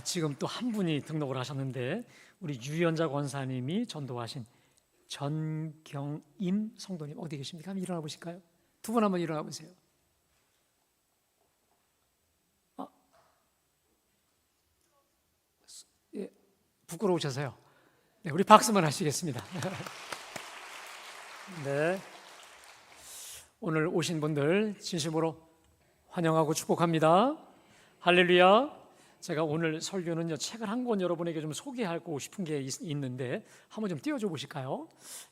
지금 또 한 분이 등록을 하셨는데 우리 유연자 권사님이 전도하신 전경임 성도님 어디 계십니까? 한번 일어나 보실까요? 두 분 한번 일어나 보세요. 예, 부끄러우셔서요. 네, 우리 박수만 하시겠습니다. 네, 오늘 오신 분들 진심으로 환영하고 축복합니다. 할렐루야. 제가 오늘 설교는요, 책을 한 권 여러분에게 좀 소개하고 싶은 게 있는데 한번 좀 띄워줘 보실까요?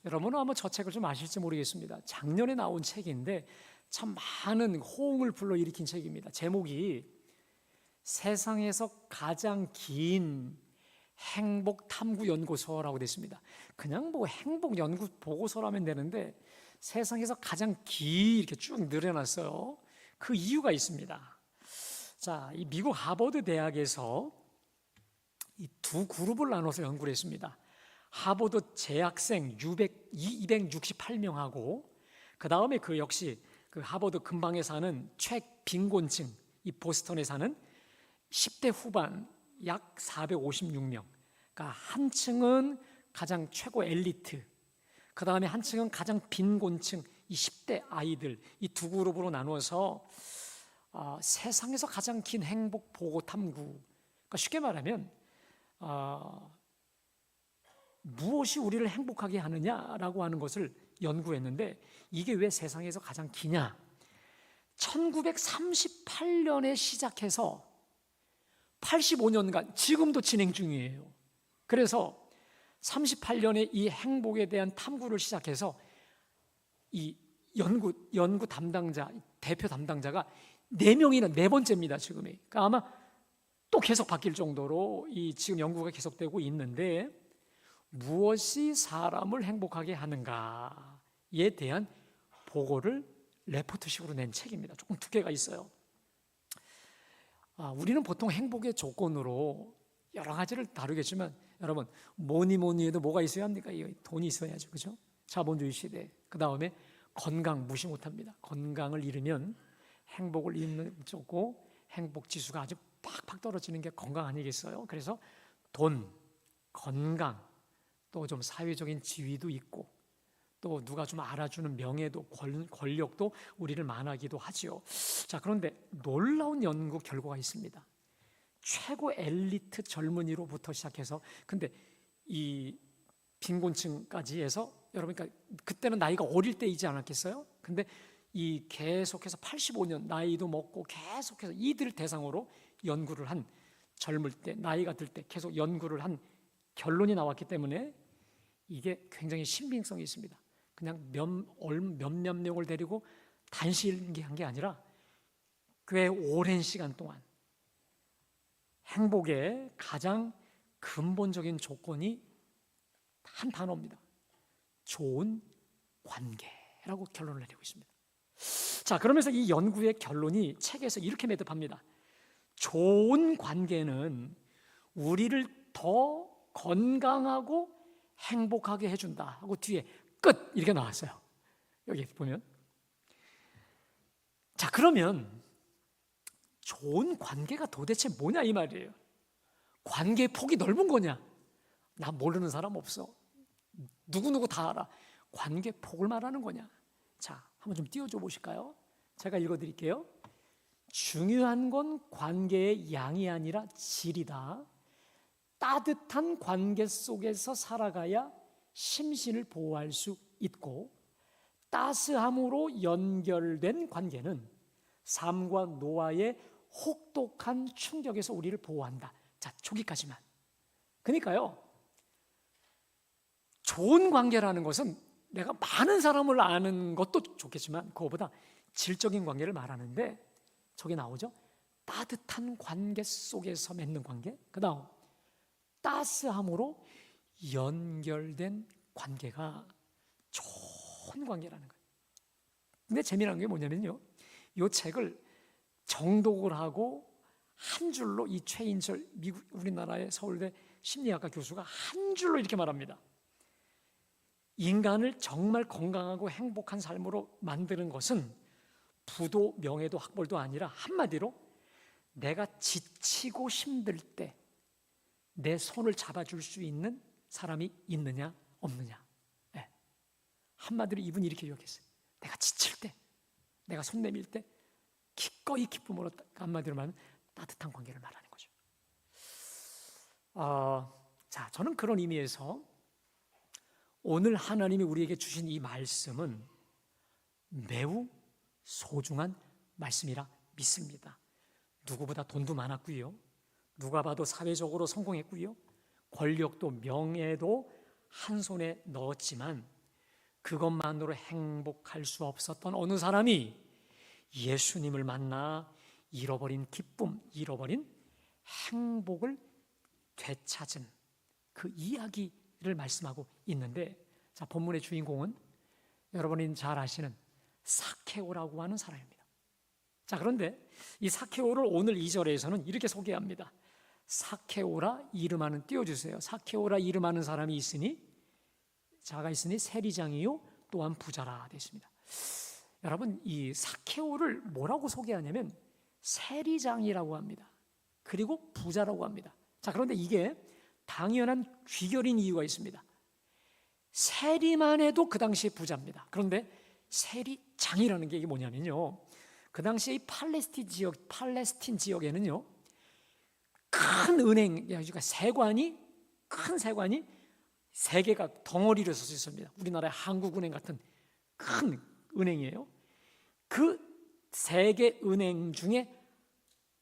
여러분은 아마 저 책을 좀 아실지 모르겠습니다. 작년에 나온 책인데 참 많은 호응을 불러일으킨 책입니다. 제목이 세상에서 가장 긴 행복탐구연구소라고 되어 있습니다. 그냥 뭐 행복연구 보고서라면 되는데 세상에서 가장 이렇게 쭉 늘어났어요. 그 이유가 있습니다. 자, 이 미국 하버드 대학에서 이 두 그룹을 나눠서 연구를 했습니다. 하버드 재학생 268명하고 그 다음에 그 역시 그 하버드 근방에 사는 최빈곤층, 이 보스턴에 사는 10대 후반 약 456명. 그러니까 한 층은 가장 최고 엘리트, 그 다음에 한 층은 가장 빈곤층, 이 10대 아이들, 이 두 그룹으로 나누어서 세상에서 가장 긴 행복 보고 탐구. 그러니까 쉽게 말하면 무엇이 우리를 행복하게 하느냐라고 하는 것을 연구했는데 이게 왜 세상에서 가장 기냐? 1938년에 시작해서 85년간 지금도 진행 중이에요. 그래서 38년에 이 행복에 대한 탐구를 시작해서 이 연구 담당자, 대표 담당자가 4명이나 4번째입니다, 지금이. 그러니까 아마 또 계속 바뀔 정도로 이 지금 연구가 계속되고 있는데 무엇이 사람을 행복하게 하는가에 대한 보고를 레포트식으로 낸 책입니다. 조금 두께가 있어요. 우리는 보통 행복의 조건으로 여러 가지를 다루겠지만 여러분 뭐니 해도 뭐가 있어야 합니까? 돈이 있어야죠, 그렇죠? 자본주의 시대. 그 다음에 건강 무시 못합니다. 건강을 잃으면 행복을 잃는 쪽고 행복 지수가 아주 팍팍 떨어지는 게 건강 아니겠어요? 그래서 돈, 건강, 또 좀 사회적인 지위도 있고 또 누가 좀 알아주는 명예도 권력도 우리를 만하기도 하지요. 자, 그런데 놀라운 연구 결과가 있습니다. 최고 엘리트 젊은이로부터 시작해서 근데 이 빈곤층까지 해서 여러분 그러니까 그때는 나이가 어릴 때이지 않았겠어요? 근데 이 계속해서 85년 나이도 먹고 계속해서 이들 대상으로 연구를 한 젊을 때 나이가 들 때 계속 연구를 한 결론이 나왔기 때문에 이게 굉장히 신빙성이 있습니다. 그냥 몇몇 명을 데리고 단시일기 한 게 아니라 꽤 오랜 시간 동안 행복의 가장 근본적인 조건이 한 단어입니다. 좋은 관계라고 결론을 내리고 있습니다. 자, 그러면서 이 연구의 결론이 책에서 이렇게 매듭합니다. 좋은 관계는 우리를 더 건강하고 행복하게 해준다 하고 뒤에 끝 이렇게 나왔어요. 여기 보면 자, 그러면 좋은 관계가 도대체 뭐냐 이 말이에요. 관계의 폭이 넓은 거냐? 나 모르는 사람 없어. 누구누구 다 알아. 관계 폭을 말하는 거냐? 자, 한번 좀 띄워줘 보실까요? 제가 읽어드릴게요. 중요한 건 관계의 양이 아니라 질이다. 따뜻한 관계 속에서 살아가야 심신을 보호할 수 있고 따스함으로 연결된 관계는 삶과 노화의 혹독한 충격에서 우리를 보호한다. 자, 초기까지만. 그러니까요, 좋은 관계라는 것은 내가 많은 사람을 아는 것도 좋겠지만 그거보다 질적인 관계를 말하는데 저기 나오죠. 따뜻한 관계 속에서 맺는 관계. 그 다음 따스함으로 연결된 관계가 좋은 관계라는 거예요. 근데 재미난 게 뭐냐면요, 이 책을 정독을 하고 한 줄로 이 최인철 우리나라의 서울대 심리학과 교수가 한 줄로 이렇게 말합니다. 인간을 정말 건강하고 행복한 삶으로 만드는 것은 부도, 명예도, 학벌도 아니라 한마디로 내가 지치고 힘들 때 내 손을 잡아줄 수 있는 사람이 있느냐 없느냐. 네. 한마디로 이분이 이렇게 요약했어요. 내가 지칠 때, 내가 손 내밀 때 기꺼이 기쁨으로, 한마디로 말하면 따뜻한 관계를 말하는 거죠. 자, 저는 그런 의미에서 오늘 하나님이 우리에게 주신 이 말씀은 매우 소중한 말씀이라 믿습니다. 누구보다 돈도 많았고요, 누가 봐도 사회적으로 성공했고요, 권력도 명예도 한 손에 넣었지만 그것만으로 행복할 수 없었던 어느 사람이 예수님을 만나 잃어버린 기쁨, 잃어버린 행복을 되찾은 그 이야기를 말씀하고 있는데, 자, 본문의 주인공은 여러분이 잘 아시는 사케오라고 하는 사람입니다. 자, 그런데 이 사케오를 오늘 2절에서는 이렇게 소개합니다. 사케오라 이름하는, 띄워주세요. 사케오라 이름하는 사람이 있으니, 자가 있으니 세리장이요 또한 부자라 되십니다. 여러분, 이 사케오를 뭐라고 소개하냐면 세리장이라고 합니다. 그리고 부자라고 합니다. 자, 그런데 이게 당연한 귀결인 이유가 있습니다. 세리만 해도 그 당시에 부자입니다. 그런데 세리장이라는 게 이게 뭐냐면요, 그 당시에 이 팔레스틴 지역에는요, 큰 은행, 그러니까 큰 세관이 세 개가 덩어리로 서 있습니다. 우리나라의 한국은행 같은 큰 은행이에요. 그 세 개 은행 중에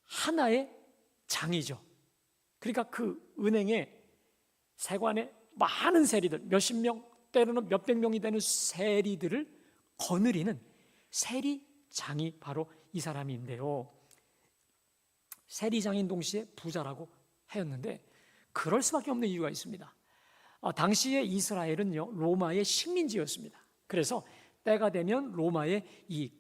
하나의 장이죠. 그러니까 그 은행에 세관에 많은 세리들, 몇십 명, 때로는 몇백 명이 되는 세리들을 거느리는 세리장이 바로 이 사람인데요, 세리장인 동시에 부자라고 하였는데, 그럴 수밖에 없는 이유가 있습니다. 당시에 이스라엘은요, 로마의 식민지였습니다. 그래서 때가 되면 로마에 이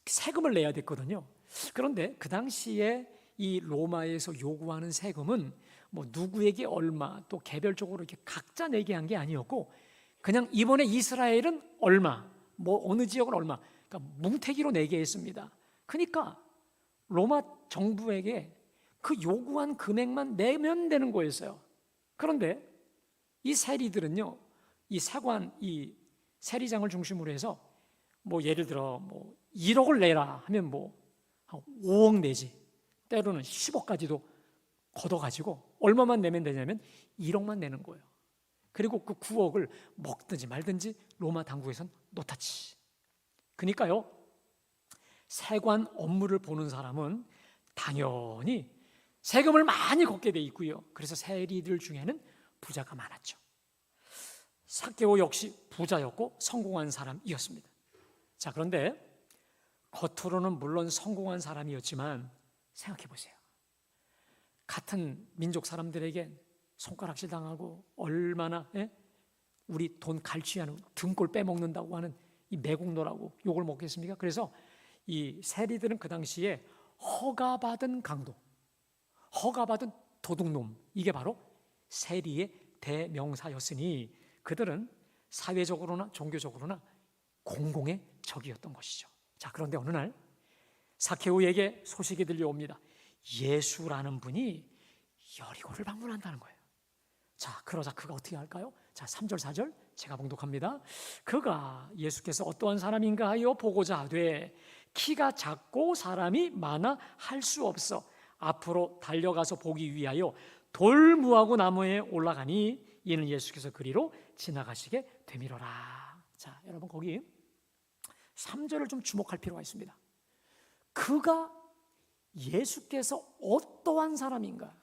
세금을 내야 됐거든요. 그런데 그 당시에 이 로마에서 요구하는 세금은 뭐 누구에게 얼마, 또 개별적으로 이렇게 각자 내게 한 게 아니었고, 그냥 이번에 이스라엘은 얼마, 뭐 어느 지역은 얼마, 그러니까 뭉태기로 내게 했습니다. 그러니까 로마 정부에게 그 요구한 금액만 내면 되는 거였어요. 그런데 이 세리들은요, 이 세관, 이 세리장을 중심으로 해서 뭐 예를 들어 뭐 1억을 내라 하면 뭐 5억 내지, 때로는 10억까지도 걷어가지고 얼마만 내면 되냐면 1억만 내는 거예요. 그리고 그 9억을 먹든지 말든지 로마 당국에선 노타치. 그러니까요, 세관 업무를 보는 사람은 당연히 세금을 많이 걷게 돼 있고요, 그래서 세리들 중에는 부자가 많았죠. 사케오 역시 부자였고 성공한 사람이었습니다. 자, 그런데 겉으로는 물론 성공한 사람이었지만 생각해 보세요. 같은 민족 사람들에게 손가락질 당하고 얼마나 우리 돈 갈취하는, 등골 빼먹는다고 하는 이 매국노라고 욕을 먹겠습니까? 그래서 이 세리들은 그 당시에 허가받은 강도, 허가받은 도둑놈, 이게 바로 세리의 대명사였으니 그들은 사회적으로나 종교적으로나 공공의 적이었던 것이죠. 자, 그런데 어느 날 사케오에게 소식이 들려옵니다. 예수라는 분이 여리고를 방문한다는 거예요. 자, 그러자 그가 어떻게 할까요? 자, 3절 4절 제가 봉독합니다. 그가 예수께서 어떠한 사람인가 하여 보고자 하되 키가 작고 사람이 많아 할 수 없어 앞으로 달려가서 보기 위하여 돌무하고 나무에 올라가니 이는 예수께서 그리로 지나가시게 되미로라. 자, 여러분 거기 3절을 좀 주목할 필요가 있습니다. 그가 예수께서 어떠한 사람인가?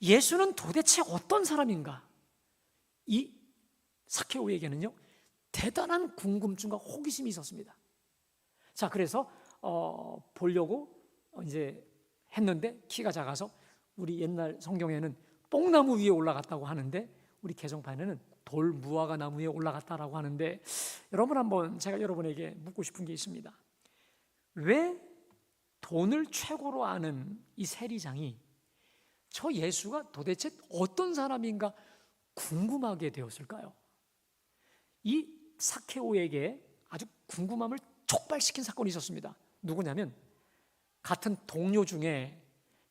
예수는 도대체 어떤 사람인가? 이 사케오에게는요, 대단한 궁금증과 호기심이 있었습니다. 자, 그래서 보려고 이제 했는데 키가 작아서 우리 옛날 성경에는 뽕나무 위에 올라갔다고 하는데 우리 개정판에는 돌무화과 나무 위에 올라갔다라고 하는데, 여러분 한번 제가 여러분에게 묻고 싶은 게 있습니다. 왜 돈을 최고로 아는 이 세리장이 저 예수가 도대체 어떤 사람인가 궁금하게 되었을까요? 이 사케오에게 아주 궁금함을 촉발시킨 사건이 있었습니다. 누구냐면 같은 동료 중에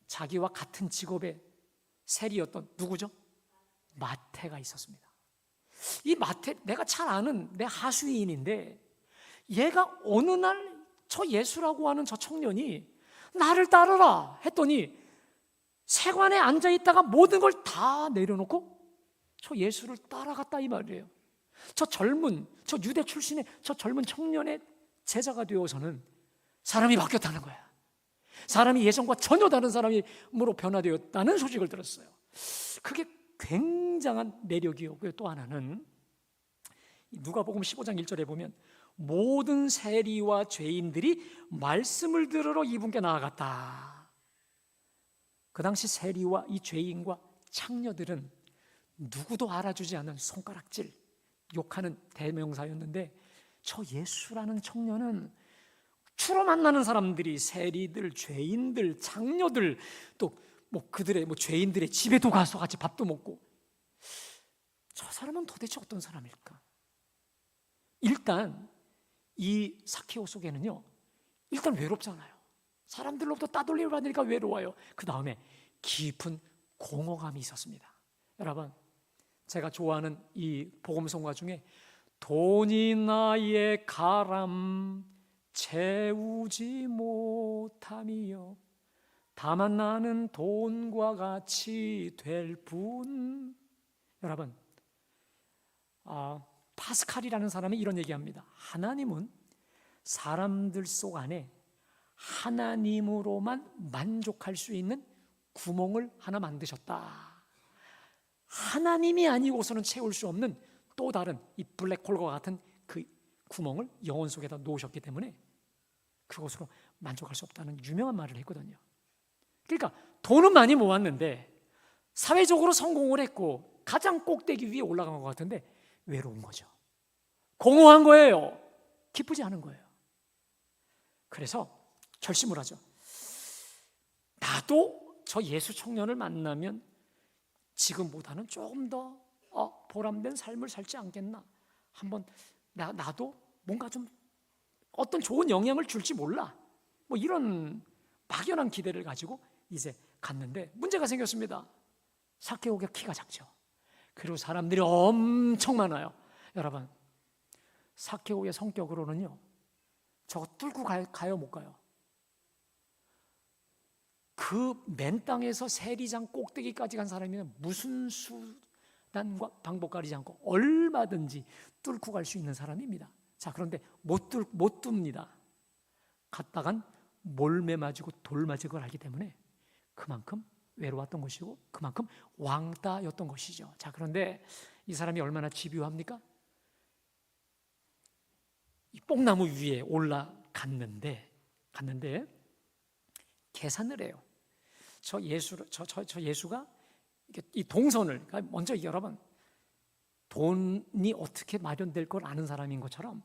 자기와 같은 직업의 세리였던 누구죠? 마태가 있었습니다. 이 마태, 내가 잘 아는 내 하수인인데 얘가 어느 날 저 예수라고 하는 저 청년이 나를 따르라 했더니 세관에 앉아있다가 모든 걸 다 내려놓고 저 예수를 따라갔다 이 말이에요. 저 유대 출신의 저 젊은 청년의 제자가 되어서는 사람이 바뀌었다는 거야. 사람이 예전과 전혀 다른 사람으로 변화되었다는 소식을 들었어요. 그게 굉장한 매력이었고요. 또 하나는 누가복음 15장 1절에 보면 모든 세리와 죄인들이 말씀을 들으러 이분께 나아갔다. 그 당시 세리와 이 죄인과 창녀들은 누구도 알아주지 않는 손가락질, 욕하는 대명사였는데 저 예수라는 청년은 주로 만나는 사람들이 세리들, 죄인들, 창녀들, 또 그들의 죄인들의 집에도 가서 같이 밥도 먹고, 저 사람은 도대체 어떤 사람일까? 일단 이 사케오 속에는요, 일단 외롭잖아요. 사람들로부터 따돌림을 받으니까 외로워요. 그 다음에 깊은 공허감이 있었습니다. 여러분, 제가 좋아하는 이 복음성가 중에 돈이 나의 가람 채우지 못함이여 다만 나는 돈과 같이 될 뿐. 여러분, 파스칼이라는 사람이 이런 얘기합니다. 하나님은 사람들 속 안에 하나님으로만 만족할 수 있는 구멍을 하나 만드셨다. 하나님이 아니고서는 채울 수 없는 또 다른 이 블랙홀과 같은 그 구멍을 영혼 속에다 놓으셨기 때문에 그것으로 만족할 수 없다는 유명한 말을 했거든요. 그러니까 돈은 많이 모았는데 사회적으로 성공을 했고 가장 꼭대기 위에 올라간 것 같은데 외로운 거죠. 공허한 거예요. 기쁘지 않은 거예요. 그래서 결심을 하죠. 나도 저 예수 청년을 만나면 지금보다는 조금 더 보람된 삶을 살지 않겠나. 한번 나도 뭔가 좀 어떤 좋은 영향을 줄지 몰라. 이런 막연한 기대를 가지고 이제 갔는데 문제가 생겼습니다. 사케오가 키가 작죠. 그리고 사람들이 엄청 많아요. 여러분, 사케오의 성격으로는요, 저거 뚫고 가요 못 가요? 그 맨 땅에서 세리장 꼭대기까지 간 사람이면 무슨 수단과 방법 가리지 않고 얼마든지 뚫고 갈 수 있는 사람입니다. 자, 그런데 못 뚫습니다. 갔다간 몰매 맞고 돌 맞을 걸 알기 때문에 그만큼 외로웠던 것이고 그만큼 왕따였던 것이죠. 자, 그런데 이 사람이 얼마나 집요합니까? 이 뽕나무 위에 올라갔는데 계산을 해요. 저 예수가 이 동선을, 먼저 여러분, 돈이 어떻게 마련될 걸 아는 사람인 것처럼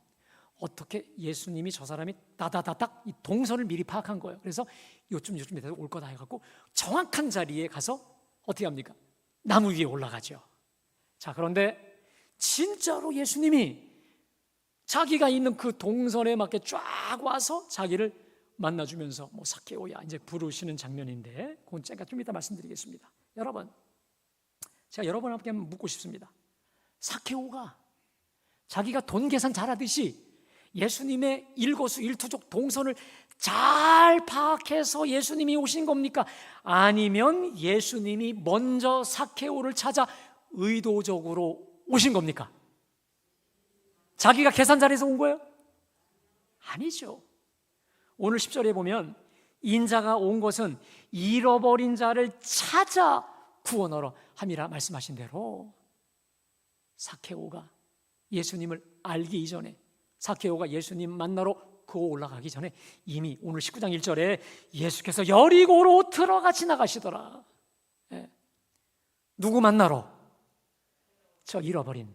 어떻게 예수님이 저 사람이 다다다닥 이 동선을 미리 파악한 거예요. 그래서 요쯤에서 올 거다 해갖고 정확한 자리에 가서 어떻게 합니까? 나무 위에 올라가죠. 자, 그런데 진짜로 예수님이 자기가 있는 그 동선에 맞게 쫙 와서 자기를 만나주면서 사케오야 이제 부르시는 장면인데 그건 제가 좀 이따 말씀드리겠습니다. 여러분, 제가 여러분께 묻고 싶습니다. 사케오가 자기가 돈 계산 잘하듯이 예수님의 일거수일투족 동선을 잘 파악해서 예수님이 오신 겁니까? 아니면 예수님이 먼저 사케오를 찾아 의도적으로 오신 겁니까? 자기가 계산 잘해서 온 거예요? 아니죠. 오늘 10절에 보면 인자가 온 것은 잃어버린 자를 찾아 구원하러 함이라 말씀하신 대로 사케오가 예수님을 알기 이전에, 사케오가 예수님 만나러 올라가기 전에 이미 오늘 19장 1절에 예수께서 여리고로 들어가 지나가시더라. 누구 만나러? 저 잃어버린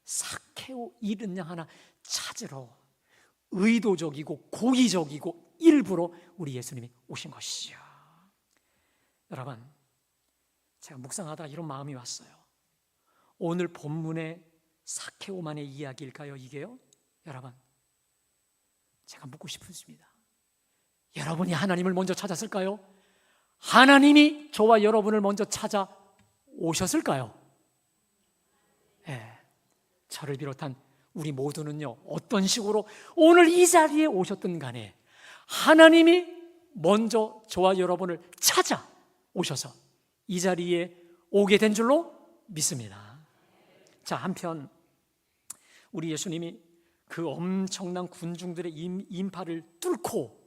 사케오 잃은 양 하나 찾으러 의도적이고 고의적이고 일부러 우리 예수님이 오신 것이죠. 여러분, 제가 묵상하다가 이런 마음이 왔어요. 오늘 본문의 사케오만의 이야기일까요, 이게요? 여러분, 제가 묻고 싶습니다. 여러분이 하나님을 먼저 찾았을까요? 하나님이 저와 여러분을 먼저 찾아 오셨을까요? 예, 저를 비롯한 우리 모두는요, 어떤 식으로 오늘 이 자리에 오셨든 간에 하나님이 먼저 저와 여러분을 찾아오셔서 이 자리에 오게 된 줄로 믿습니다. 자, 한편 우리 예수님이 그 엄청난 군중들의 인파를 뚫고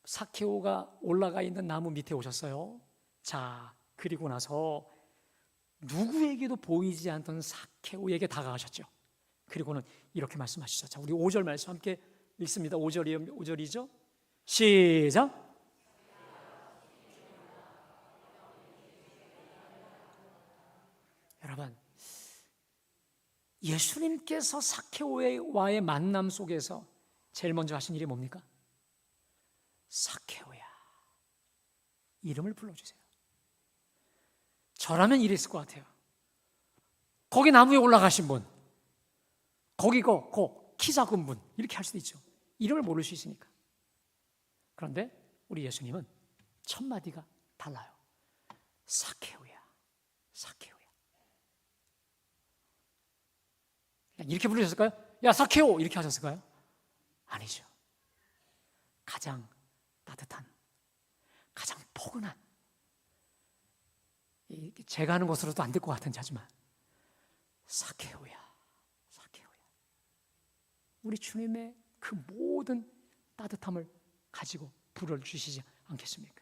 삭케오가 올라가 있는 나무 밑에 오셨어요. 자, 그리고 나서 누구에게도 보이지 않던 삭케오에게 다가가셨죠. 그리고는 이렇게 말씀하시죠. 자, 우리 5절 말씀 함께 읽습니다. 5절이죠. 시작. 여러분, 예수님께서 삭케오와의 만남 속에서 제일 먼저 하신 일이 뭡니까? 삭케오야, 이름을 불러주세요. 저라면 이랬을 것 같아요. 거기 나무에 올라가신 분, 거기 키 작은 분, 이렇게 할 수도 있죠. 이름을 모를 수 있으니까. 그런데 우리 예수님은 첫 마디가 달라요. 삭케오야, 삭케오야. 이렇게 부르셨을까요? 야, 삭케오, 이렇게 하셨을까요? 아니죠. 가장 따뜻한, 가장 포근한, 제가 하는 것으로도 안 될 것 같은 자지만 삭케오야, 삭케오야. 우리 주님의 그 모든 따뜻함을 가지고 불러주시지 않겠습니까?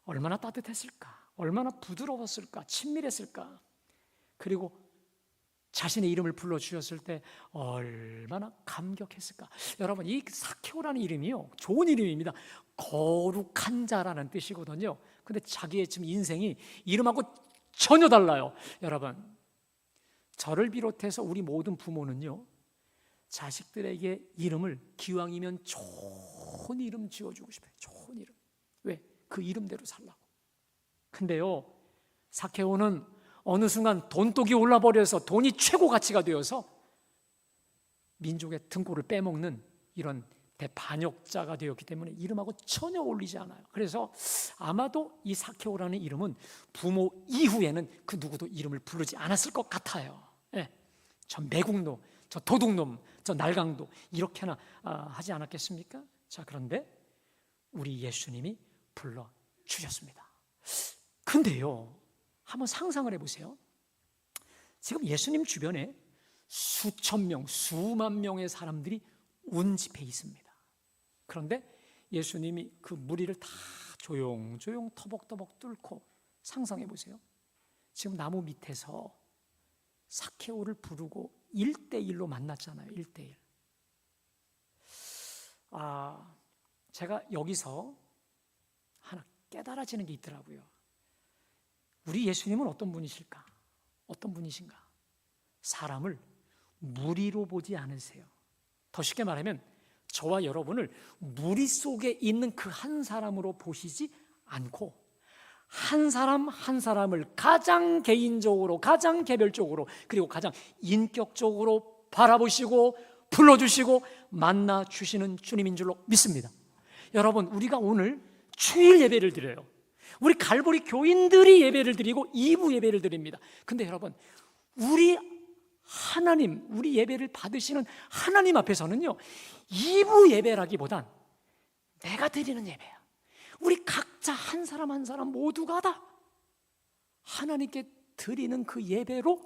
얼마나 따뜻했을까? 얼마나 부드러웠을까? 친밀했을까? 그리고 자신의 이름을 불러주셨을 때 얼마나 감격했을까? 여러분, 이 삭케오라는 이름이요, 좋은 이름입니다. 거룩한 자라는 뜻이거든요. 근데 자기의 지금 인생이 이름하고 전혀 달라요. 여러분, 저를 비롯해서 우리 모든 부모는요, 자식들에게 이름을 기왕이면 좋은 이름 지어주고 싶어요. 좋은 이름. 왜? 그 이름대로 살라고. 근데요, 삭케오는 어느 순간 돈독이 올라버려서 돈이 최고 가치가 되어서 민족의 등골을 빼먹는 이런 대반역자가 되었기 때문에 이름하고 전혀 어울리지 않아요. 그래서 아마도 이 삭케오라는 이름은 부모 이후에는 그 누구도 이름을 부르지 않았을 것 같아요. 예, 저 매국노, 저 도둑놈, 저 날강도 이렇게나 하지 않았겠습니까? 자, 그런데 우리 예수님이 불러주셨습니다. 근데요, 한번 상상을 해보세요. 지금 예수님 주변에 수천 명, 수만 명의 사람들이 운집해 있습니다. 그런데 예수님이 그 무리를 다 조용조용 터벅터벅 뚫고, 상상해 보세요. 지금 나무 밑에서 삭케오를 부르고 1대1로 만났잖아요. 1대1. 제가 여기서 하나 깨달아지는 게 있더라고요. 우리 예수님은 어떤 분이실까? 어떤 분이신가? 사람을 무리로 보지 않으세요. 더 쉽게 말하면 저와 여러분을 무리 속에 있는 그 한 사람으로 보시지 않고 한 사람 한 사람을 가장 개인적으로, 가장 개별적으로, 그리고 가장 인격적으로 바라보시고 불러주시고 만나주시는 주님인 줄로 믿습니다. 여러분, 우리가 오늘 주일 예배를 드려요. 우리 갈보리 교인들이 예배를 드리고 2부 예배를 드립니다. 근데 여러분, 우리 하나님, 우리 예배를 받으시는 하나님 앞에서는요, 2부 예배라기보단 내가 드리는 예배야. 우리 각자 한 사람 한 사람 모두가 다 하나님께 드리는 그 예배로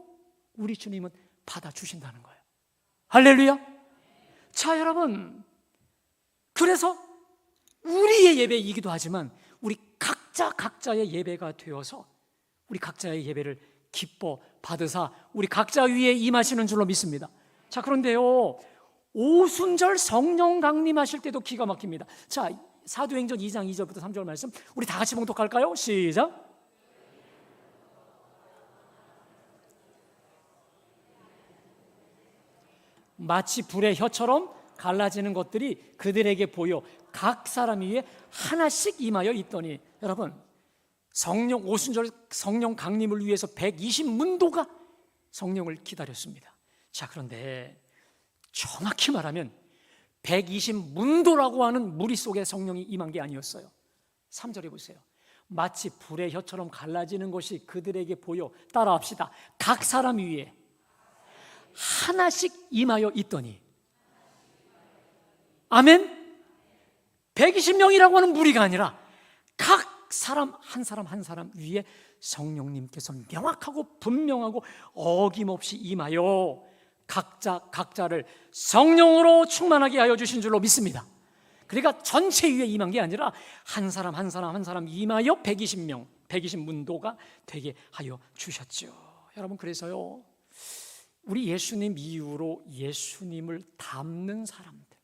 우리 주님은 받아주신다는 거예요. 할렐루야. 자, 여러분, 그래서 우리의 예배이기도 하지만 우리 각자의 예배가 되어서 우리 각자의 예배를 기뻐 받으사 우리 각자 위에 임하시는 줄로 믿습니다. 자, 그런데요, 오순절 성령 강림하실 때도 기가 막힙니다. 자, 사도행전 2장 2절부터 3절 말씀 우리 다 같이 봉독할까요? 시작. 마치 불의 혀처럼 갈라지는 것들이 그들에게 보여 각 사람 위에 하나씩 임하여 있더니, 여러분, 성령 오순절 성령 강림을 위해서 120문도가 성령을 기다렸습니다. 자, 그런데 정확히 말하면 120문도라고 하는 무리 속에 성령이 임한 게 아니었어요. 3절에 보세요. 마치 불의 혀처럼 갈라지는 것이 그들에게 보여. 따라합시다. 각 사람 위에 하나씩 임하여 있더니. 아멘. 120명이라고 하는 무리가 아니라 각 사람 한 사람 한 사람 위에 성령님께서 명확하고 분명하고 어김없이 임하여 각자를 성령으로 충만하게 하여 주신 줄로 믿습니다. 그러니까 전체 위에 임한 게 아니라 한 사람 한 사람 한 사람 임하여 120명, 120문도가 되게 하여 주셨죠. 여러분, 그래서요, 우리 예수님 이후로 예수님을 닮는 사람들,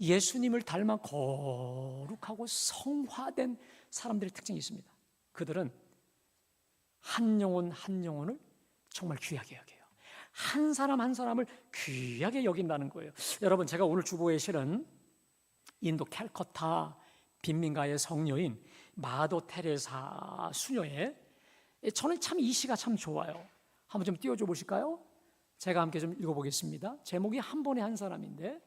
예수님을 닮아 거룩하고 성화된 사람들의 특징이 있습니다. 그들은 한 영혼 한 영혼을 정말 귀하게 여겨요. 한 사람 한 사람을 귀하게 여긴다는 거예요. 여러분, 제가 오늘 주보에 실은 인도 캘커타 빈민가의 성녀인 마더 테레사 수녀의, 저는 참 이 시가 참 좋아요. 한번 좀 띄워줘 보실까요? 제가 함께 좀 읽어보겠습니다. 제목이 한 번에 한 사람인데,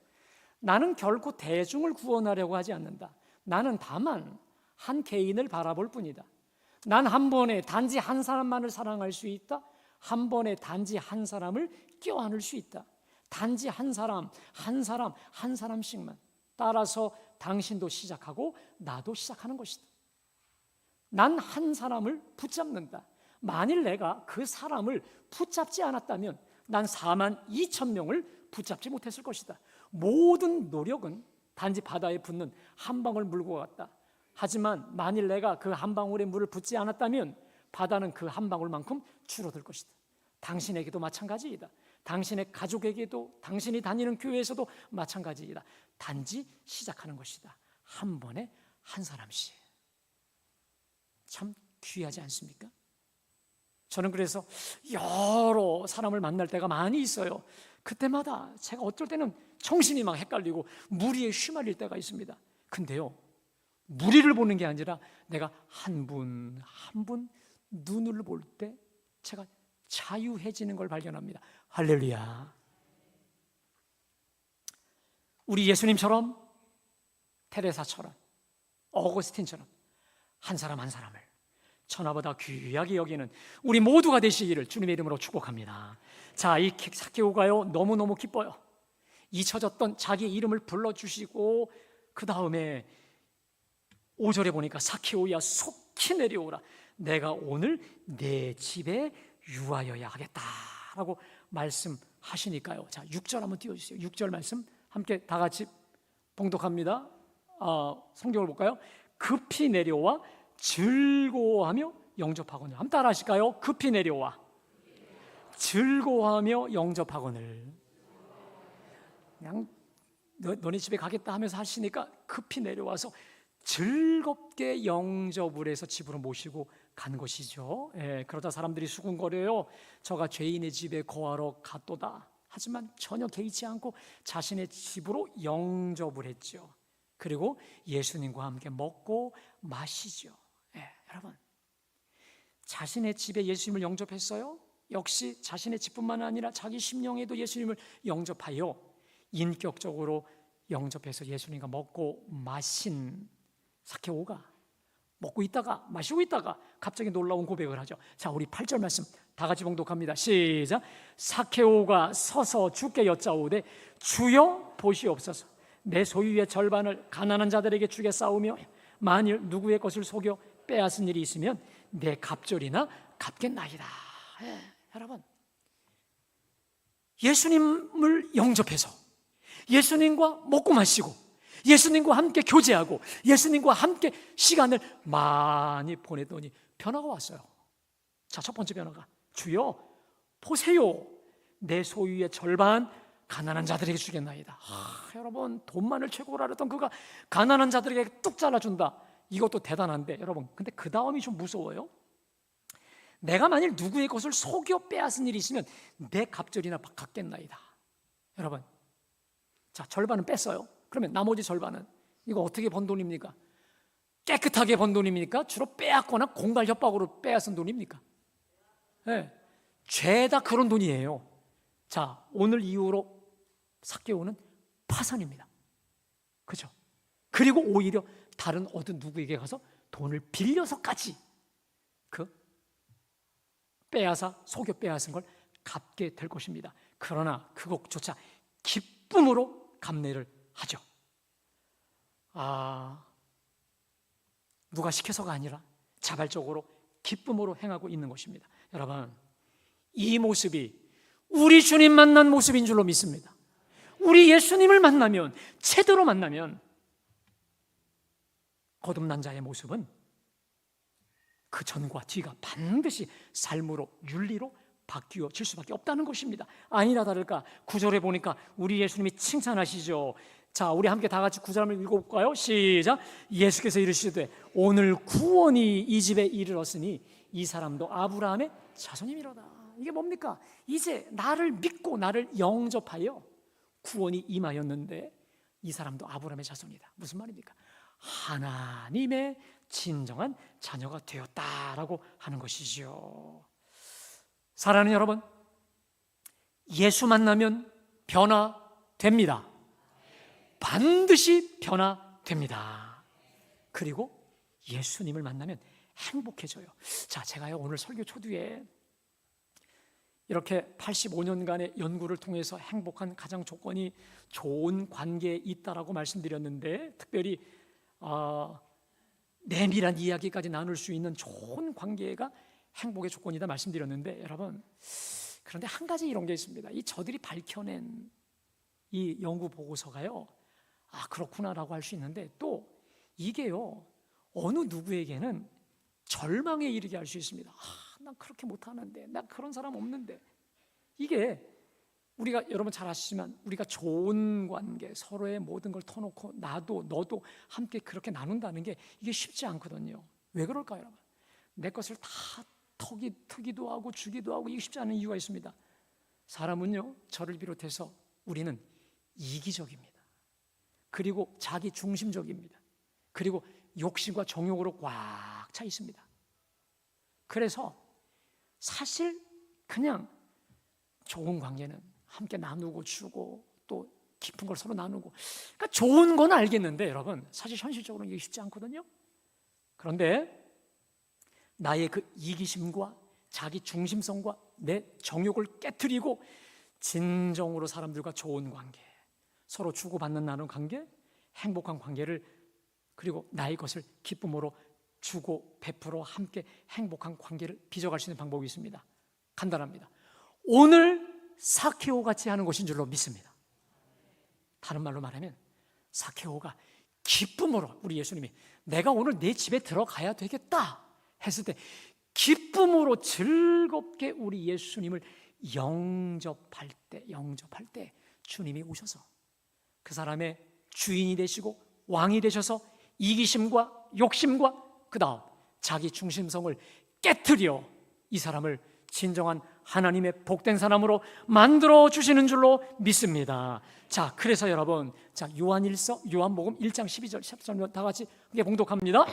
나는 결코 대중을 구원하려고 하지 않는다. 나는 다만 한 개인을 바라볼 뿐이다. 난 한 번에 단지 한 사람만을 사랑할 수 있다. 한 번에 단지 한 사람을 껴안을 수 있다. 단지 한 사람 한 사람 한 사람씩만. 따라서 당신도 시작하고 나도 시작하는 것이다. 난 한 사람을 붙잡는다. 만일 내가 그 사람을 붙잡지 않았다면 난 42,000명을 붙잡지 못했을 것이다. 모든 노력은 단지 바다에 붙는 한 방울 물과 같다. 하지만 만일 내가 그 한 방울의 물을 붓지 않았다면 바다는 그 한 방울만큼 줄어들 것이다. 당신에게도 마찬가지이다. 당신의 가족에게도, 당신이 다니는 교회에서도 마찬가지이다. 단지 시작하는 것이다. 한 번에 한 사람씩. 참 귀하지 않습니까? 저는 그래서 여러 사람을 만날 때가 많이 있어요. 그때마다 제가 어떨 때는 정신이 막 헷갈리고 무리에 휘말릴 때가 있습니다. 근데요, 무리를 보는 게 아니라 내가 한 분 한 분 눈을 볼 때 제가 자유해지는 걸 발견합니다. 할렐루야. 우리 예수님처럼, 테레사처럼, 어거스틴처럼 한 사람 한 사람을 천하보다 귀하게 여기는 우리 모두가 되시기를 주님의 이름으로 축복합니다. 자, 이 삭개오가요, 너무너무 기뻐요. 잊혀졌던 자기 이름을 불러주시고, 그 다음에 5절에 보니까 삭개오야 속히 내려오라. 내가 오늘 내 집에 유하여야 하겠다라고 말씀하시니까요. 자, 6절 한번 띄워주세요. 6절 말씀 함께 다 같이 봉독합니다. 성경을 볼까요? 급히 내려와 즐거워하며 영접하거늘. 한번 따라 하실까요? 급히 내려와 즐거워하며 영접하거늘. 그냥 너네 집에 가겠다 하면서 하시니까 급히 내려와서 즐겁게 영접을 해서 집으로 모시고 간 것이죠. 그러다 사람들이 수군거려요. 저가 죄인의 집에 거하러 갔도다. 하지만 전혀 개의치 않고 자신의 집으로 영접을 했죠. 그리고 예수님과 함께 먹고 마시죠. 여러분, 자신의 집에 예수님을 영접했어요. 역시 자신의 집뿐만 아니라 자기 심령에도 예수님을 영접하여 인격적으로 영접해서 예수님과 먹고 마신 삭개오가 먹고 있다가 마시고 있다가 갑자기 놀라운 고백을 하죠. 자, 우리 8절 말씀 다 같이 봉독합니다. 시작. 삭개오가 서서 주께 여짜오되 주여 보시옵소서. 내 소유의 절반을 가난한 자들에게 주겠사오며 만일 누구의 것을 속여 빼앗은 일이 있으면 내 갑절이나 갚겠나이다. 여러분, 예수님을 영접해서 예수님과 먹고 마시고 예수님과 함께 교제하고 예수님과 함께 시간을 많이 보내더니 변화가 왔어요. 자, 첫 번째 변화가 주여 보세요. 내 소유의 절반 가난한 자들에게 주겠나이다. 여러분, 돈만을 최고로 알았던 그가 가난한 자들에게 뚝 잘라준다. 이것도 대단한데 여러분, 근데 그 다음이 좀 무서워요. 내가 만일 누구의 것을 속여 빼앗은 일이 있으면 내 갑절이나 갚겠나이다. 여러분, 자, 절반은 뺐어요. 그러면 나머지 절반은 이거 어떻게 번 돈입니까? 깨끗하게 번 돈입니까? 주로 빼앗거나 공갈 협박으로 빼앗은 돈입니까? 죄다 그런 돈이에요. 자, 오늘 이후로 삭개오는 파산입니다. 그죠? 그리고 오히려 다른 어떤 누구에게 가서 돈을 빌려서까지 그 빼앗아 속여 빼앗은 걸 갚게 될 것입니다. 그러나 그것조차 기쁨으로 감내를 하죠. 누가 시켜서가 아니라 자발적으로 기쁨으로 행하고 있는 것입니다. 여러분, 이 모습이 우리 주님 만난 모습인 줄로 믿습니다. 우리 예수님을 만나면, 제대로 만나면 거듭난 자의 모습은 그 전과 뒤가 반드시 삶으로, 윤리로 바뀌어질 수밖에 없다는 것입니다. 아니나 다를까 9절에 보니까 우리 예수님이 칭찬하시죠. 자, 우리 함께 다 같이 9절을 읽어볼까요? 시작. 예수께서 이르시되 오늘 구원이 이 집에 이르렀으니 이 사람도 아브라함의 자손이미로다. 이게 뭡니까? 이제 나를 믿고 나를 영접하여 구원이 임하였는데 이 사람도 아브라함의 자손이다. 무슨 말입니까? 하나님의 진정한 자녀가 되었다라고 하는 것이죠. 사랑하는 여러분, 예수 만나면 변화됩니다. 반드시 변화됩니다. 그리고 예수님을 만나면 행복해져요. 자, 제가요 오늘 설교 초두에 이렇게 85년간의 연구를 통해서 행복한 가장 조건이 좋은 관계에 있다라고 말씀드렸는데, 특별히 내밀한 이야기까지 나눌 수 있는 좋은 관계가 행복의 조건이다 말씀드렸는데, 여러분, 그런데 한 가지 이런 게 있습니다. 이 저들이 밝혀낸 이 연구 보고서가요, 그렇구나라고 할 수 있는데, 또 이게요 어느 누구에게는 절망에 이르게 할 수 있습니다. 난 그렇게 못하는데, 나 그런 사람 없는데. 이게 우리가, 여러분 잘 아시지만 우리가 좋은 관계, 서로의 모든 걸 터놓고 나도 너도 함께 그렇게 나눈다는 게 이게 쉽지 않거든요. 왜 그럴까요, 여러분? 내 것을 다 트기도 하고 주기도 하고, 이게 쉽지 않은 이유가 있습니다. 사람은요, 저를 비롯해서 우리는 이기적입니다. 그리고 자기 중심적입니다. 그리고 욕심과 정욕으로 꽉 차 있습니다. 그래서 사실 그냥 좋은 관계는 함께 나누고 주고 또 깊은 걸 서로 나누고, 그러니까 좋은 건 알겠는데 여러분, 사실 현실적으로는 이게 쉽지 않거든요. 그런데 나의 그 이기심과 자기 중심성과 내 정욕을 깨트리고 진정으로 사람들과 좋은 관계, 서로 주고받는 나눈 관계, 행복한 관계를, 그리고 나의 것을 기쁨으로 주고 베풀어 함께 행복한 관계를 빚어갈 수 있는 방법이 있습니다. 간단합니다. 오늘 사케오 같이 하는 것인 줄로 믿습니다. 다른 말로 말하면 사케오가 기쁨으로, 우리 예수님이 내가 오늘 내 집에 들어가야 되겠다 했을 때 기쁨으로 즐겁게 우리 예수님을 영접할 때 주님이 오셔서 그 사람의 주인이 되시고 왕이 되셔서 이기심과 욕심과 그 다음 자기 중심성을 깨트려 이 사람을 진정한 하나님의 복된 사람으로 만들어 주시는 줄로 믿습니다. 자, 그래서 여러분, 자, 요한복음 1장 12절 13절 다 같이 함께 봉독합니다.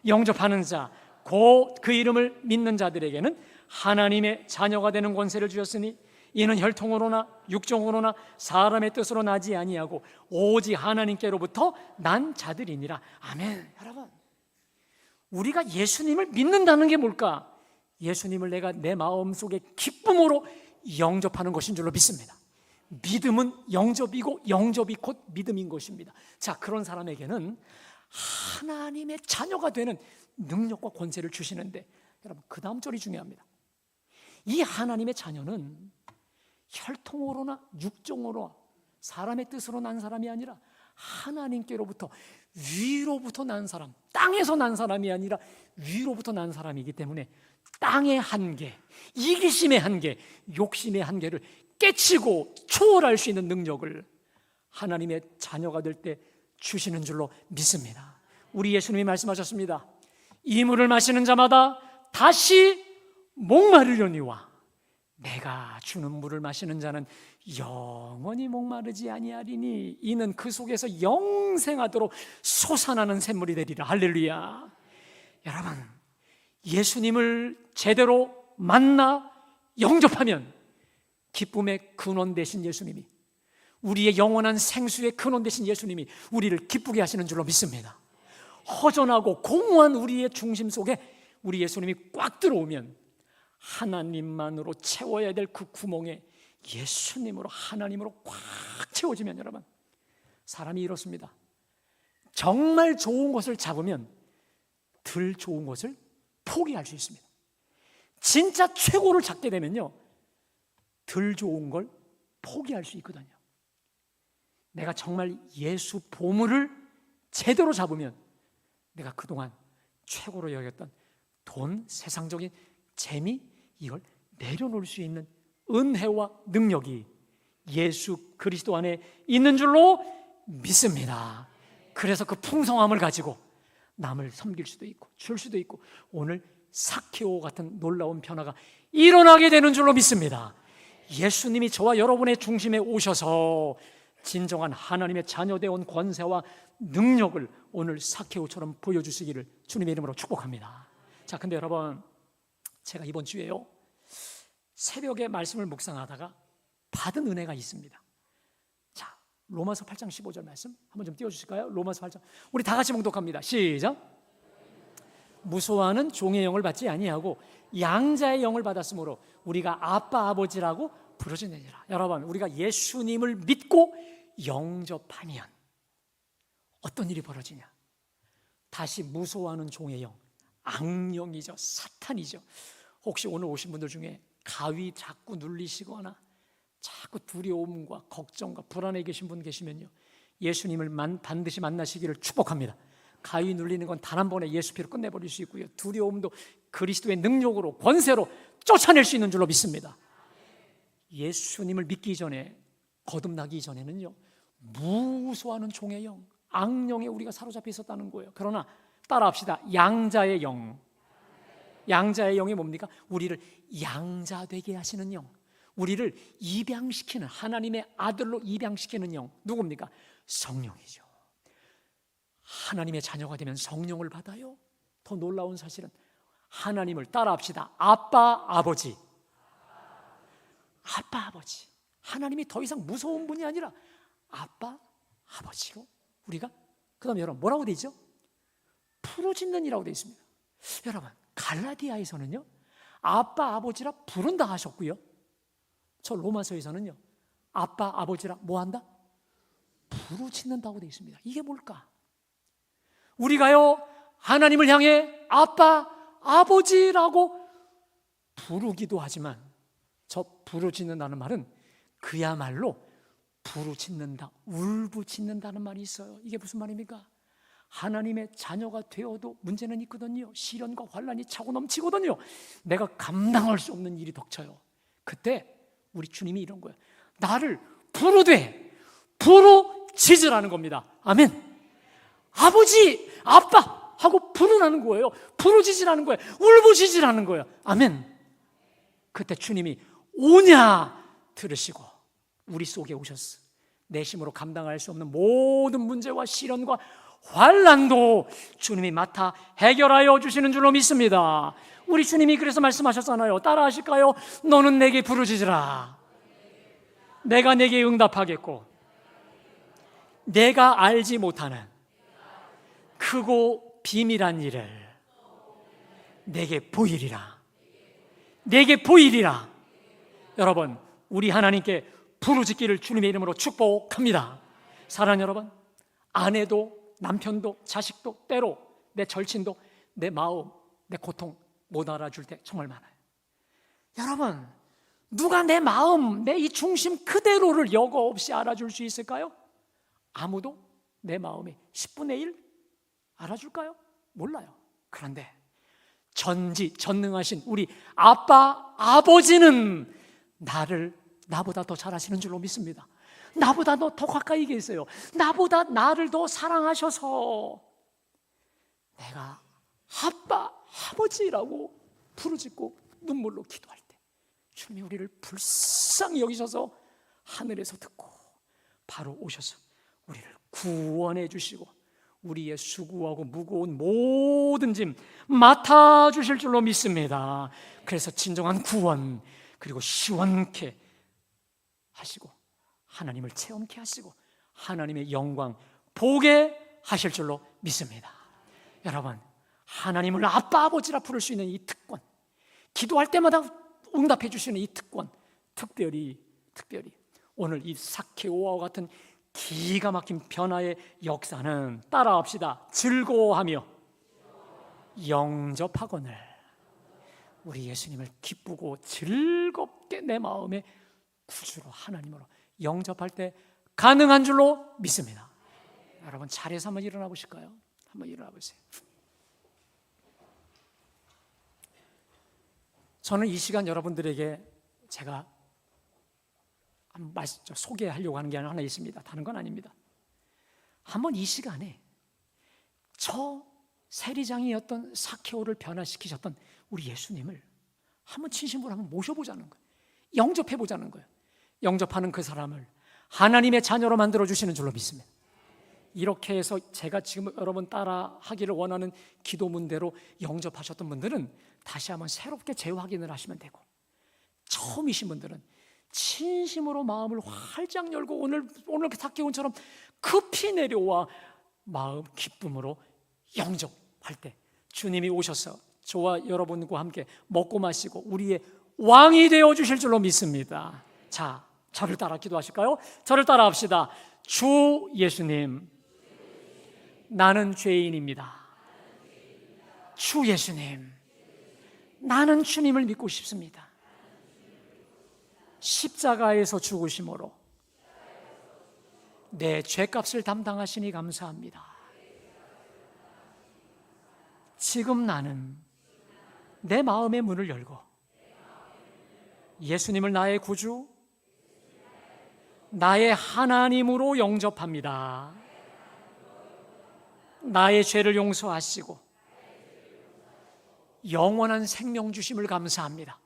영접하는 자, 곧 그 이름을 믿는 자들에게는 하나님의 자녀가 되는 권세를 주셨으니 이는 혈통으로나 육정으로나 사람의 뜻으로 나지 아니하고 오직 하나님께로부터 난 자들이니라. 아멘. 여러분, 우리가 예수님을 믿는다는 게 뭘까? 예수님을 내가 내 마음속에 기쁨으로 영접하는 것인 줄로 믿습니다. 믿음은 영접이고 영접이 곧 믿음인 것입니다. 자, 그런 사람에게는 하나님의 자녀가 되는 능력과 권세를 주시는데, 여러분, 그 다음 절이 중요합니다. 이 하나님의 자녀는 혈통으로나 육정으로 사람의 뜻으로 난 사람이 아니라 하나님께로부터, 위로부터 난 사람, 땅에서 난 사람이 아니라 위로부터 난 사람이기 때문에 땅의 한계, 이기심의 한계, 욕심의 한계를 깨치고 초월할 수 있는 능력을 하나님의 자녀가 될 때 주시는 줄로 믿습니다. 우리 예수님이 말씀하셨습니다. 이 물을 마시는 자마다 다시 목마르려니와 내가 주는 물을 마시는 자는 영원히 목마르지 아니하리니 이는 그 속에서 영생하도록 솟아나는 샘물이 되리라. 할렐루야. 여러분, 예수님을 제대로 만나 영접하면 기쁨의 근원 되신 예수님이, 우리의 영원한 생수의 근원 되신 예수님이 우리를 기쁘게 하시는 줄로 믿습니다. 허전하고 공허한 우리의 중심 속에 우리 예수님이 꽉 들어오면 하나님만으로 채워야 될 그 구멍에 예수님으로, 하나님으로 꽉 채워지면, 여러분, 사람이 이렇습니다. 정말 좋은 것을 잡으면 덜 좋은 것을 포기할 수 있습니다. 진짜 최고를 잡게 되면요, 덜 좋은 걸 포기할 수 있거든요. 내가 정말 예수 보물을 제대로 잡으면 내가 그동안 최고로 여겼던 돈, 세상적인 재미, 이걸 내려놓을 수 있는 은혜와 능력이 예수 그리스도 안에 있는 줄로 믿습니다. 그래서 그 풍성함을 가지고 남을 섬길 수도 있고 줄 수도 있고, 오늘 삭개오 같은 놀라운 변화가 일어나게 되는 줄로 믿습니다. 예수님이 저와 여러분의 중심에 오셔서 진정한 하나님의 자녀되어 권세와 능력을 오늘 삭개오처럼 보여주시기를 주님의 이름으로 축복합니다. 자, 근데 여러분, 제가 이번 주에요, 새벽에 말씀을 묵상하다가 받은 은혜가 있습니다. 자, 로마서 8장 15절 말씀 한번 좀 띄워주실까요? 로마서 8장, 우리 다 같이 봉독합니다. 시작. 무소하는 종의 영을 받지 아니하고 양자의 영을 받았으므로 우리가 아빠 아버지라고 부르짖느니라. 여러분, 우리가 예수님을 믿고 영접하면 어떤 일이 벌어지냐? 다시 무소하는 종의 영, 악령이죠, 사탄이죠. 혹시 오늘 오신 분들 중에 가위 자꾸 눌리시거나 자꾸 두려움과 걱정과 불안에 계신 분 계시면요, 예수님을 반드시 만나시기를 축복합니다. 가위 눌리는 건 단 한 번에 예수 피로 끝내버릴 수 있고요, 두려움도 그리스도의 능력으로, 권세로 쫓아낼 수 있는 줄로 믿습니다. 예수님을 믿기 전에, 거듭나기 전에는요, 무소하는 종의 영, 악령에 우리가 사로잡혀 있었다는 거예요. 그러나 따라합시다. 양자의 영. 양자의 영이 뭡니까? 우리를 양자되게 하시는 영, 우리를 입양시키는, 하나님의 아들로 입양시키는 영, 누굽니까? 성령이죠. 하나님의 자녀가 되면 성령을 받아요. 더 놀라운 사실은 하나님을, 따라합시다, 아빠 아버지. 아빠 아버지, 하나님이 더 이상 무서운 분이 아니라 아빠 아버지로 우리가, 그 다음에 여러분 뭐라고 되어 있죠? 부르짖는 이라고 되어 있습니다. 여러분, 갈라디아에서는요, 아빠 아버지라 부른다 하셨고요, 저 로마서에서는요, 아빠 아버지라 뭐한다? 부르짖는다고 되어 있습니다. 이게 뭘까? 우리가요, 하나님을 향해 아빠 아버지라고 부르기도 하지만, 저 부르짖는다는 말은 그야말로 부르짖는다, 울부짖는다는 말이 있어요. 이게 무슨 말입니까? 하나님의 자녀가 되어도 문제는 있거든요. 시련과 환난이 차고 넘치거든요. 내가 감당할 수 없는 일이 닥쳐요. 그때 우리 주님이 이런 거예요. 나를 부르되 부르짖으라는 겁니다. 아멘. 아버지, 아빠 하고 부르라는 거예요. 부르짖으라는 거예요. 울부짖으라는 거예요. 아멘. 그때 주님이 오냐 들으시고 우리 속에 오셨어. 내심으로 감당할 수 없는 모든 문제와 시련과 환난도 주님이 맡아 해결하여 주시는 줄로 믿습니다. 우리 주님이 그래서 말씀하셨잖아요. 따라 하실까요? 너는 내게 부르짖으라. 내가 내게 응답하겠고 내가 알지 못하는 크고 비밀한 일을 내게 보이리라. 내게 보이리라. 여러분, 우리 하나님께 부르짖기를 주님의 이름으로 축복합니다. 사랑하는 여러분, 아내도 남편도 자식도 때로 내 절친도 내 마음, 내 고통 못 알아줄 때 정말 많아요. 여러분, 누가 내 마음, 내 이 중심 그대로를 여과 없이 알아줄 수 있을까요? 아무도 내 마음의 10분의 1 알아줄까요? 몰라요. 그런데 전능하신 우리 아빠, 아버지는 나보다 더 잘 아시는 줄로 믿습니다. 나보다 더 가까이 계세요. 나보다 나를 더 사랑하셔서 내가 아빠, 아버지라고 부르짖고 눈물로 기도할 때 주님이 우리를 불쌍히 여기셔서 하늘에서 듣고 바로 오셔서 우리를 구원해 주시고 우리의 수고하고 무거운 모든 짐 맡아주실 줄로 믿습니다. 그래서 진정한 구원, 그리고 시원케 하시고 하나님을 체험케 하시고 하나님의 영광 보게 하실 줄로 믿습니다. 여러분, 하나님을 아빠 아버지라 부를 수 있는 이 특권, 기도할 때마다 응답해 주시는 이 특권, 특별히 오늘 이 사케오와 같은 기가 막힌 변화의 역사는, 따라합시다, 즐거워하며 영접하거늘. 우리 예수님을 기쁘고 즐겁게 내 마음의 구주로, 하나님으로 영접할 때 가능한 줄로 믿습니다. 여러분, 자리에서 한번 일어나 보실까요? 한번 일어나 보세요. 저는 이 시간 여러분들에게 제가 소개하려고 하는 게 하나 있습니다. 다른 건 아닙니다. 한번 이 시간에 저 세리장이었던 사케오를 변화시키셨던 우리 예수님을 한번 진심으로 한번 모셔보자는 거예요. 영접해보자는 거예요. 영접하는 그 사람을 하나님의 자녀로 만들어주시는 줄로 믿습니다. 이렇게 해서 제가 지금 여러분 따라 하기를 원하는 기도문대로 영접하셨던 분들은 다시 한번 새롭게 재확인을 하시면 되고, 처음이신 분들은 진심으로 마음을 활짝 열고 오늘 사케오처럼 급히 내려와 마음 기쁨으로 영접할 때 주님이 오셔서 저와 여러분과 함께 먹고 마시고 우리의 왕이 되어주실 줄로 믿습니다. 자, 저를 따라 기도하실까요? 저를 따라 합시다. 주 예수님, 나는 죄인입니다. 주 예수님, 나는 주님을 믿고 싶습니다. 십자가에서 죽으심으로 내 죄값을 담당하시니 감사합니다. 지금 나는 내 마음의 문을 열고 예수님을 나의 구주, 나의 하나님으로 영접합니다. 나의 죄를 용서하시고 영원한 생명 주심을 감사합니다.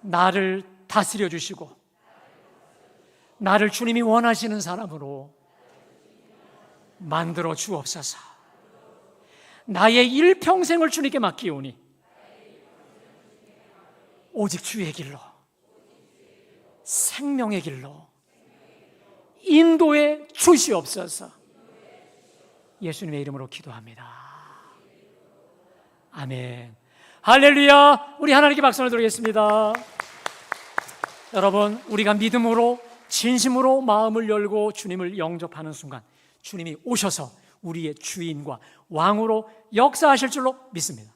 나를 다스려 주시고 나를 주님이 원하시는 사람으로 만들어 주옵소서. 나의 일평생을 주님께 맡기오니 오직 주의 길로, 생명의 길로 인도해 주시옵소서. 예수님의 이름으로 기도합니다. 아멘. 할렐루야. 우리 하나님께 박수를 드리겠습니다. 여러분, 우리가 믿음으로 진심으로 마음을 열고 주님을 영접하는 순간 주님이 오셔서 우리의 주인과 왕으로 역사하실 줄로 믿습니다.